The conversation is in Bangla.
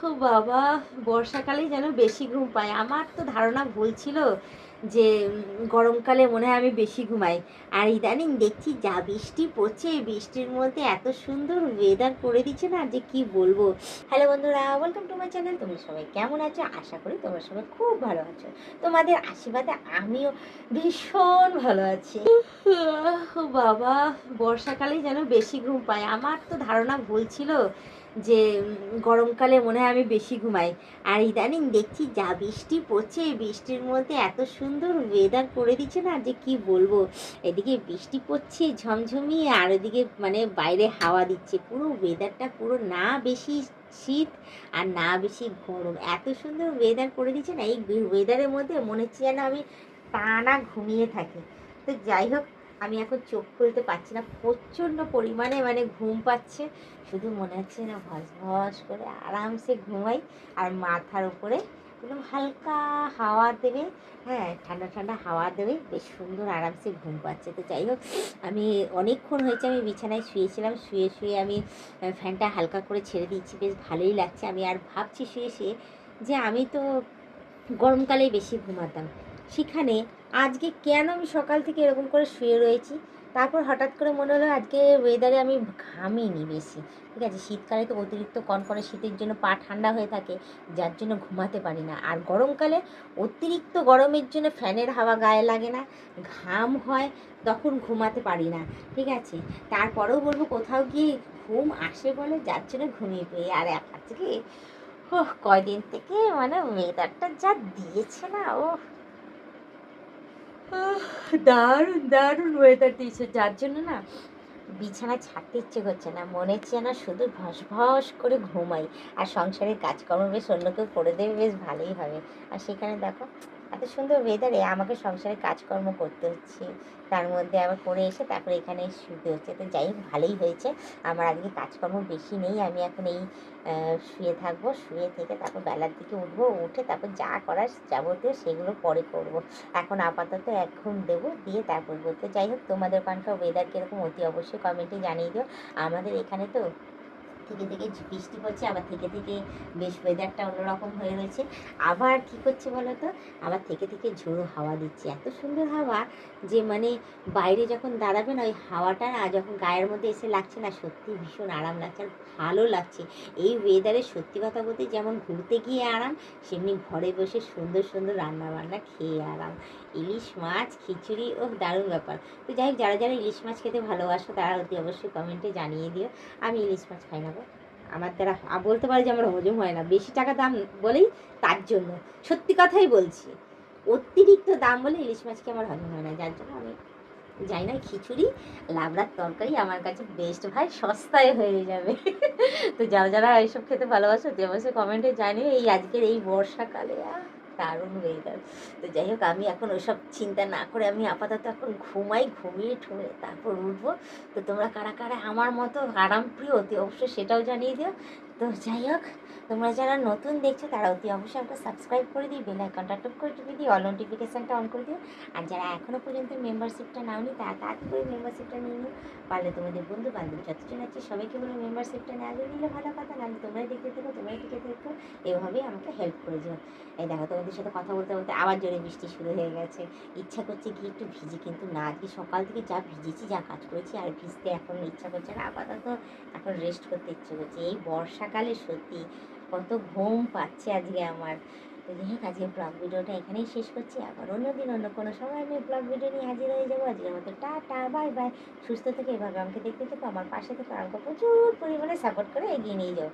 ও বাবা! বর্ষাকালেই যেন বেশি ঘুম পাই। আমার তো ধারণা ভুল ছিল যে গরমকালে মনে হয় আমি বেশি ঘুমাই। আর ইদানিং দেখছি যা বৃষ্টি পড়ছে, বৃষ্টির মধ্যে এত সুন্দর ওয়েদার করে দিচ্ছে না যে কি বলবো। হ্যালো বন্ধুরা, ওয়েলকাম টু মাই চ্যানেল। তোমরা সবাই কেমন আছো? আশা করি তোমরা সবাই খুব ভালো আছো। তোমাদের আশীর্বাদে আমিও ভীষণ ভালো আছি। ও বাবা! বর্ষাকালেই যেন বেশি ঘুম পাই। আমার তো ধারণা ভুল ছিল যে গরমকালে মনে হয় আমি বেশি ঘুমাই। আর ইদানিং দেখছি যা বৃষ্টি পড়ছে, বৃষ্টির মধ্যে এত সুন্দর ওয়েদার করে দিচ্ছে না যে কি বলবো। এদিকে বৃষ্টি পড়ছে ঝমঝমিয়ে, আর ওদিকে মানে বাইরে হাওয়া দিচ্ছে। পুরো ওয়েদারটা পুরো না বেশি শীত আর না বেশি গরম। এত সুন্দর ওয়েদার করে দিচ্ছে না, এই ওয়েদারের মধ্যে মনে হচ্ছে যেন আমি টানা ঘুমিয়ে থাকি। তো যাই হোক, আমি এখন চোখ খুলতে পারছি না, প্রচণ্ড পরিমাণে মানে ঘুম পাচ্ছে। শুধু মনে হচ্ছে না ভস ভস করে আরামসে ঘুমাই, আর মাথার উপরে একদম হালকা হাওয়া দেবে। হ্যাঁ, ঠান্ডা ঠান্ডা হাওয়া দেবে, বেশ সুন্দর আরামসে ঘুম পাচ্ছে। তো যাই হোক, আমি অনেকক্ষণ হয়েছে আমি বিছানায় শুয়েছিলাম, শুয়ে শুয়ে আমি ফ্যানটা হালকা করে ছেড়ে দিচ্ছি, বেশ ভালোই লাগছে। আমি আর ভাবছি শুয়ে শুয়ে যে আমি তো গরমকালেই বেশি ঘুমাতাম, সেখানে আজকে কেন আমি সকাল থেকে এরকম করে শুয়ে রয়েছি। তারপর হঠাৎ করে মনে হলো আজকে ওয়েদারে আমি ঘামিনি বেশি। ঠিক আছে, শীতকালে তো অতিরিক্ত কনকনে শীতের জন্য পা ঠান্ডা হয়ে থাকে, যার জন্য ঘুমাতে পারি না। আর গরমকালে অতিরিক্ত গরমের জন্য ফ্যানের হাওয়া গায়ে লাগে না, ঘাম হয়, তখন ঘুমাতে পারি না। ঠিক আছে, তারপরেও বলবো কোথাও গিয়ে ঘুম আসে বলে, যার জন্য ঘুমিয়ে পড়ি। আর আজকে কয়দিন থেকে মানে ওয়েদারটা যা দিয়েছে না, ও দারুণ দারুণ ওয়েদার দিয়েছে, যার জন্য না বিছানা ছাড়তে ইচ্ছে করছে না। মনে হচ্ছে না শুধু ভস ভস করে ঘুমাই, আর সংসারের কাজকর্ম বেশ অন্য কেউ করে দেবে, বেশ ভালোই হবে। আর সেখানে দেখো এত সুন্দর ওয়েদারে আমাকে সংসারের কাজকর্ম করতে হচ্ছে, তার মধ্যে আবার করে এসে তারপরে এখানে শুতে হচ্ছে। তো যাই হোক, ভালোই হয়েছে। আমার আজকে কাজকর্ম বেশি নেই, আমি এখন এই শুয়ে থাকবো, শুয়ে থেকে তারপর বেলার দিকে উঠবো, উঠে তারপর যা করার যাবতীয় সেগুলো পরে করব। এখন আপাতত এক ঘুম দেবো, দিয়ে তারপর বলতে। যাই হোক, তোমাদের ওখানকার ওয়েদার কীরকম অতি অবশ্যই কমেন্টে জানিয়ে দিও। আমাদের এখানে তো থেকে থেকে বৃষ্টি পড়ছে, আবার থেকে থেকে বেশ ওয়েদারটা অন্যরকম হয়ে রয়েছে। আবার কী করছে বলো তো, আবার থেকে থেকে ঝোড়ো হাওয়া দিচ্ছে, এত সুন্দর হাওয়া যে মানে বাইরে যখন দাঁড়াবে না, ওই হাওয়াটা না যখন গায়ের মধ্যে এসে লাগছে না, সত্যি ভীষণ আরাম লাগছে আর ভালো লাগছে। এই ওয়েদারে সত্যি কথা বলতে যেমন ঘুরতে গিয়ে আরাম, সেমনি ঘরে বসে সুন্দর সুন্দর রান্না বান্না খেয়ে আরাম। ইলিশ মাছ খিচুড়ি, ও দারুণ ব্যাপার। তো যাই হোক, যারা যারা ইলিশ মাছ খেতে ভালোবাসো তারা অতি অবশ্যই কমেন্টে জানিয়ে দিও। আমি ইলিশ মাছ খাই না গো, আমার দ্বারা বলতে পারি যে আমার হজম হয় না, বেশি টাকা দাম বলেই, তার জন্য সত্যি কথাই বলছি, অতিরিক্ত দাম বলে ইলিশ মাছকে আমার হজম হয় না, যার জন্য আমি যাই না। খিচুড়ি লাবড়ার তরকারি আমার কাছে বেস্ট ভাই, সস্তায় হয়ে যাবে। তো যারা যারা এইসব খেতে ভালোবাসো যে অবশ্যই কমেন্টে জানিও। এই আজকের এই বর্ষাকালে দারুণ ওয়েদার। তো যাই হোক, আমি এখন ওইসব চিন্তা না করে আমি আপাতত এখন ঘুমাই, ঘুমিয়ে ঠুমিয়ে তারপর উঠবো। তো তোমরা কারা কারা আমার মতো আরামপ্রিয় অতি অবশ্যই সেটাও জানিয়ে দিও। তো যাই হোক, তোমরা যারা নতুন দেখছো তারা অতি অবশ্যই আমাকে সাবস্ক্রাইব করে দিই, বেল আইকনটা টুক করে টিপে দিই, অল নোটিফিকেশানটা অন করে দিও। আর যারা এখনও পর্যন্ত মেম্বারশিপটা নাওনি তারা তাড়াতাড়ি করে মেম্বারশিপটা নিয়ে নিও। পারলে তোমাদের বন্ধু বান্ধব যতজন আছে সবাইকে বলে মেম্বারশিপটা না নিলে ভালো কথা, নাহলে তোমরাই দেখতে থাকো, তোমরাই টিকে থাকো, এভাবেই আমাকে হেল্প করে দিও। এই দেখো, তোমাদের সাথে কথা বলতে বলতে আবার জোরে বৃষ্টি শুরু হয়ে গেছে। ইচ্ছা করছে কি একটু ভিজি, কিন্তু না, আজকে সকাল থেকে যা ভিজেছি, যা কাজ করেছি, আর ভিজতে এখন ইচ্ছা করছে না। আপাতত এখন রেস্ট করতে ইচ্ছে করছে। এই বর্ষাকালে সত্যি কত ঘুম পাচ্ছে আজকে আমার। তো যাই হোক, আজকে ব্লগ ভিডিওটা এখানেই শেষ করছি। আবার অন্যদিন অন্য কোনো সময় আমি ব্লগ ভিডিও নিয়ে হাজির হয়ে যাবো। আজকের মতো টাটা, বাই বাই। সুস্থ থেকে এভাবে আমাকে দেখতে থেকো, আমার পাশে থেকে আমাকে প্রচুর পরিমাণে সাপোর্ট করে এগিয়ে নিয়ে যাও।